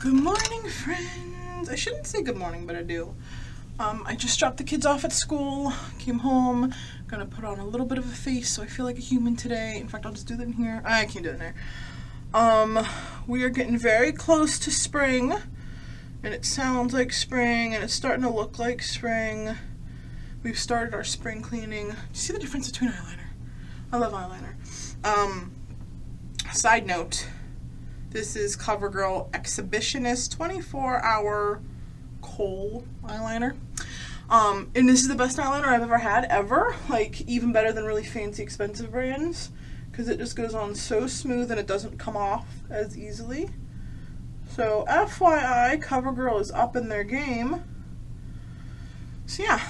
Good morning, friends. I shouldn't say good morning, but I do. I just dropped the kids off at school, came home, gonna put on a little bit of a face so I feel like a human today. In fact, I'll just do that in here. I can't do it in there. We are getting very close to spring, and it sounds like spring, and it's starting to look like spring. We've started our spring cleaning. Do you see the difference between eyeliner? I love eyeliner. Side note, this is CoverGirl Exhibitionist 24-hour kohl eyeliner. And this is the best eyeliner I've ever had, ever. Like, even better than really fancy, expensive brands. Because it just goes on so smooth and it doesn't come off as easily. So, FYI, CoverGirl is up in their game. So, yeah.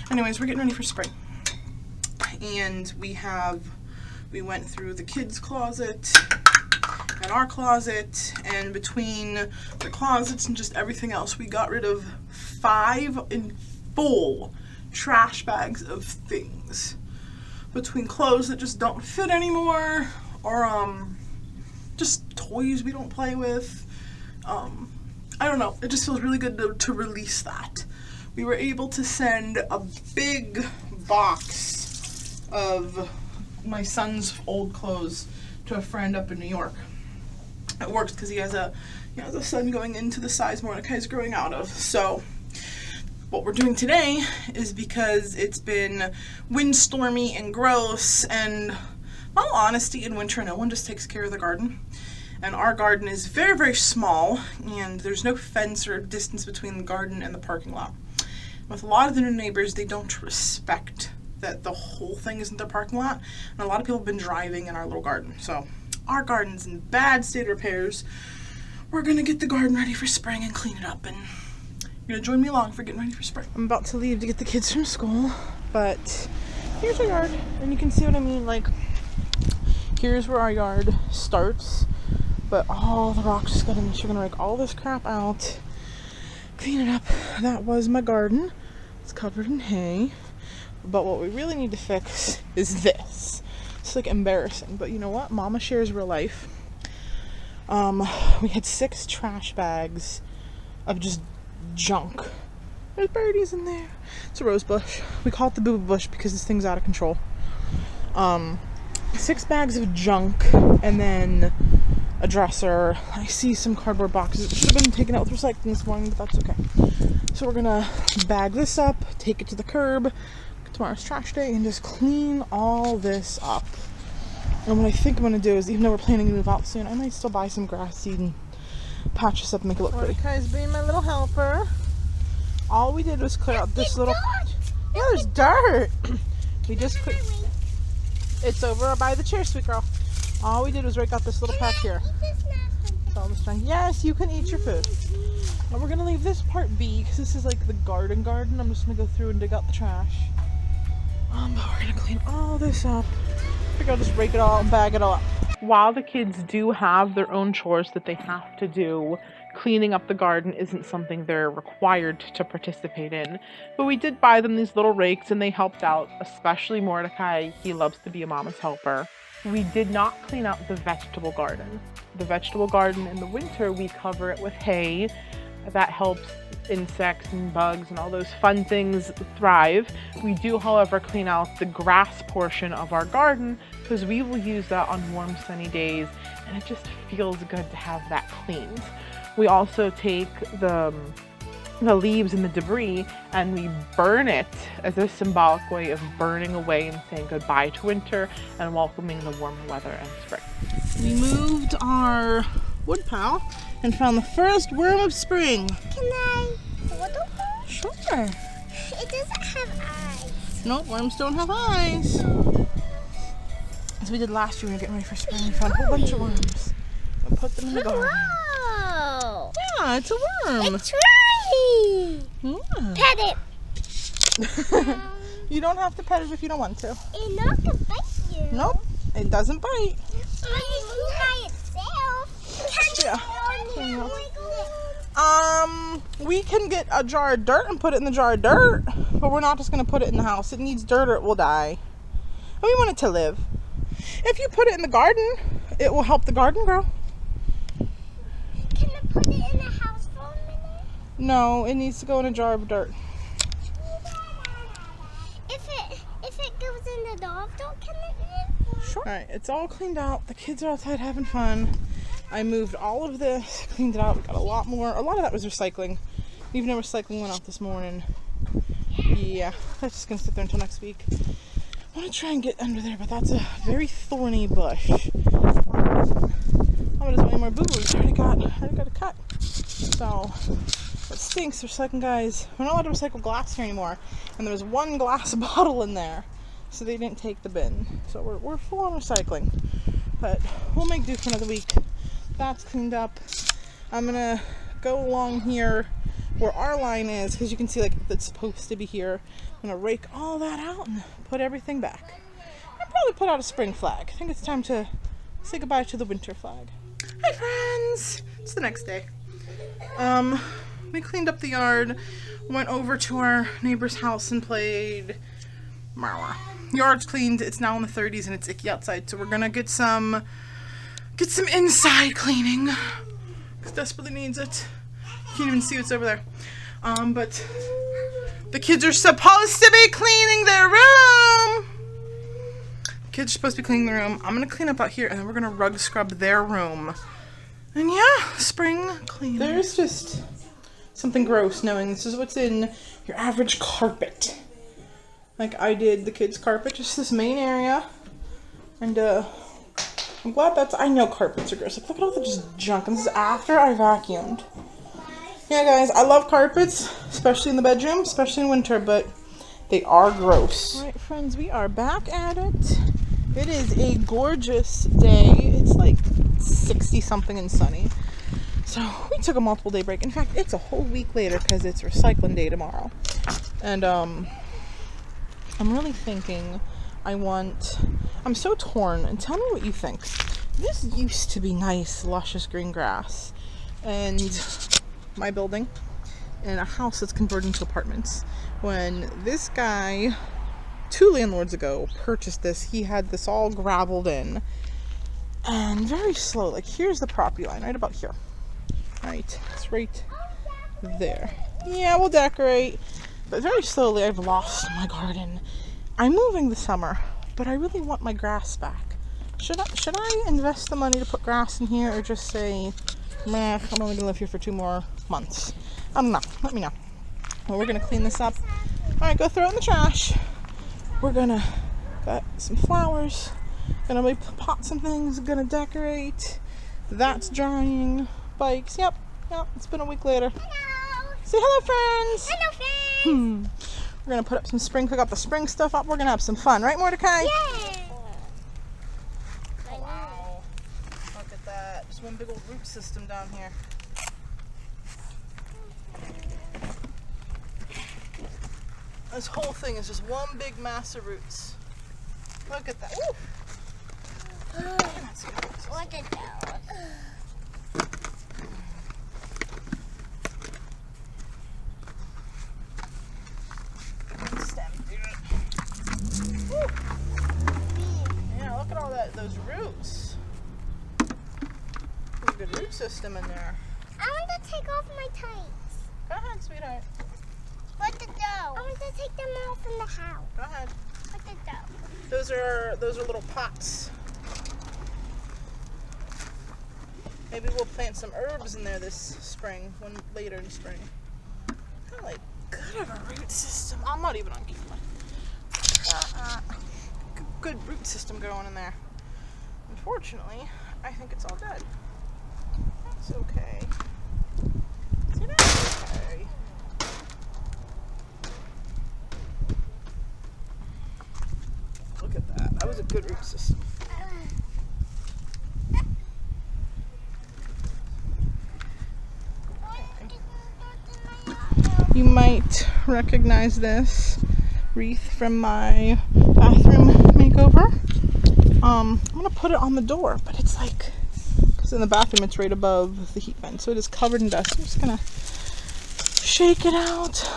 Anyways, we're getting ready for spring. And we went through the kids' closet and our closet, and between the closets and just everything else, we got rid of 5 in full trash bags of things. Between clothes that just don't fit anymore, or just toys we don't play with. I don't know, it just feels really good to release that. We were able to send a big box of my son's old clothes to a friend up in New York. It works because he has a son going into the size Mordecai's growing out of. So what we're doing today is, because it's been windstormy and gross, and in all honesty, in winter no one just takes care of the garden. And our garden is very, very small, and there's no fence or distance between the garden and the parking lot. With a lot of the new neighbors, they don't respect that the whole thing isn't their parking lot, and a lot of people have been driving in our little garden. So our garden's in bad state of repairs. We're gonna get the garden ready for spring and clean it up, and you're gonna join me along for getting ready for spring. I'm about to leave to get the kids from school, but here's our yard, and you can see what I mean. Like, here's where our yard starts, but all the rocks just got in. So we're gonna rake all this crap out, clean it up. That was my garden. It's covered in hay. But what we really need to fix is this. It's like embarrassing, but you know what? Mama shares real life. We had 6 trash bags of just junk. There's birdies in there. It's a rose bush. We call it the boo-boo bush because this thing's out of control. 6 bags of junk, and then a dresser. I see some cardboard boxes. It should have been taken out with recycling this morning, but that's okay. So we're gonna bag this up, take it to the curb. Tomorrow's trash day, and just clean all this up. And what I think I'm going to do is, even though we're planning to move out soon, I might still buy some grass seed and patch this up and make it look pretty. Mordecai's being my little helper. All we did was clear out this little... Yeah, there's dirt! We just cleared... It's over by the chair, sweet girl. All we did was rake out this little patch here. It's all this done. Yes, you can eat your food. And we're going to leave this part be, because this is like the garden. I'm just going to go through and dig out the trash. But we're gonna clean all this up. I think I'll just rake it all and bag it all up. While the kids do have their own chores that they have to do, cleaning up the garden isn't something they're required to participate in. But we did buy them these little rakes, and they helped out, especially Mordecai. He loves to be a mama's helper. We did not clean out the vegetable garden. The vegetable garden in the winter, we cover it with hay. That helps insects and bugs and all those fun things thrive. We do, however, clean out the grass portion of our garden, because we will use that on warm, sunny days, and it just feels good to have that cleaned. We also take the leaves and the debris, and we burn it as a symbolic way of burning away and saying goodbye to winter and welcoming the warmer weather and spring. We moved our wood pile and found the first worm of spring. Can I hold them? Sure. It doesn't have eyes. Nope, worms don't have eyes. As we did last year, we were getting ready for spring. We found a whole bunch of worms and put them in the garden. Whoa! Yeah, it's a worm. It's right. Yeah. Pet it. You don't have to pet it if you don't want to. It's not to bite you. Nope, it doesn't bite. But it's by itself. Yeah. We can get a jar of dirt and put it in the jar of dirt, but we're not just going to put it in the house. It needs dirt or it will die. And we want it to live. If you put it in the garden, it will help the garden grow. No, it needs to go in a jar of dirt. If it goes in the dog, can it live? Sure. Alright, it's all cleaned out. The kids are outside having fun. I moved all of this, cleaned it out. We got a lot more. A lot of that was recycling. Even though recycling went out this morning. Yeah, that's just gonna sit there until next week. I want to try and get under there, but that's a very thorny bush. I'm gonna do any more boo-boos. I already got a cut. So it stinks. Recycling guys, we're not allowed to recycle glass here anymore. And there was one glass bottle in there, so they didn't take the bin. So we're full on recycling, but we'll make do for another week. That's cleaned up. I'm gonna go along here where our line is, because you can see like it's supposed to be here. I'm gonna rake all that out and put everything back. I'll probably put out a spring flag. I think it's time to say goodbye to the winter flag. Hi friends! It's the next day. We cleaned up the yard, went over to our neighbor's house and played Marwa. Yard's cleaned, it's now in the 30s and it's icky outside, so we're gonna get some inside cleaning. It desperately needs it. You can't even see what's over there. But the kids are supposed to be cleaning their room. Kids are supposed to be cleaning the room. I'm gonna clean up out here and then we're gonna rug scrub their room. And yeah, spring clean. There's just something gross knowing this is what's in your average carpet. Like I did the kids' carpet, just this main area. And I'm glad I know carpets are gross. Like, look at all the just junk. And this is after I vacuumed. Yeah, guys, I love carpets, especially in the bedroom, especially in winter, but they are gross. All right, friends, we are back at it. It is a gorgeous day. It's like 60-something and sunny. So we took a multiple day break. In fact, it's a whole week later because it's recycling day tomorrow. And I'm really thinking I'm so torn, and tell me what you think. This used to be nice, luscious green grass. And my building and a house that's converted into apartments. When this guy, 2 landlords ago, purchased this, he had this all graveled in. And very slow, like here's the property line, right about here. Right, it's right there. Yeah, we'll decorate. But very slowly I've lost my garden. I'm moving this summer, but I really want my grass back. Should I invest the money to put grass in here or just say, meh, I'm only gonna live here for 2 more months? I don't know, let me know. Well, we're gonna clean this up. All right, go throw it in the trash. We're gonna got some flowers. Gonna maybe pot some things, gonna decorate. That's drying. Bikes, yep, it's been a week later. Hello. Say hello, friends. Hello, friends. We're gonna put up some spring, pick up the spring stuff up. We're gonna have some fun, right, Mordecai? Yeah. Oh, wow. Look at that. Just one big old root system down here. This whole thing is just one big mass of roots. Look at that. Ooh. What is that? Stem through it. Woo. Yeah, look at all those roots. There's a good root system in there. I want to take off my tights. Go ahead, sweetheart. What to do? I want to take them off in the house. Go ahead. What to do? Those are little pots. Maybe we'll plant some herbs in there this spring, later in spring. Kind of like good of a root system. I'm not even on camera. Good root system going in there. Unfortunately, I think it's all dead. That's okay. See, that's okay. Look at that. That was a good root system. You might recognize this wreath from my bathroom makeover. I'm gonna put it on the door, but it's like, because in the bathroom it's right above the heat vent, so it is covered in dust. I'm just gonna shake it out.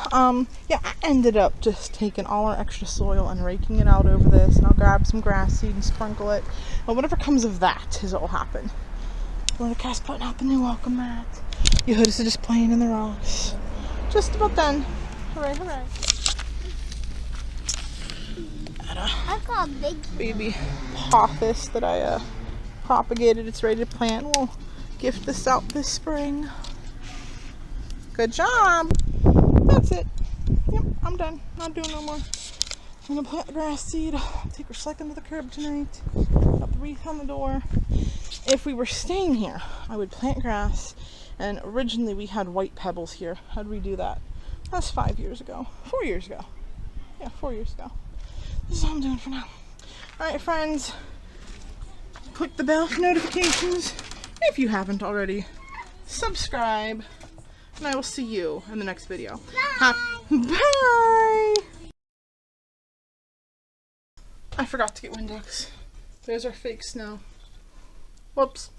Yeah, I ended up just taking all our extra soil and raking it out over this, and I'll grab some grass seed and sprinkle it. But whatever comes of that is what will happen. Mordecai's putting out the new welcome mat. Yehudis is just playing in the rocks. Just about done. Hooray, hooray. I got a big Baby pothos that I propagated. It's ready to plant. We'll gift this out this spring. Good job. That's it. Yep, I'm done. Not doing no more. I'm gonna plant the grass seed. Take her second to the curb tonight. Got the wreath on the door. If we were staying here, I would plant grass. And originally we had white pebbles here. How'd we do that? That's 5 years ago. 4 years ago. Yeah, 4 years ago. This is all I'm doing for now. Alright, friends. Click the bell for notifications. If you haven't already, subscribe. And I will see you in the next video. Bye! I forgot to get Windex. There's our fake snow. Whoops.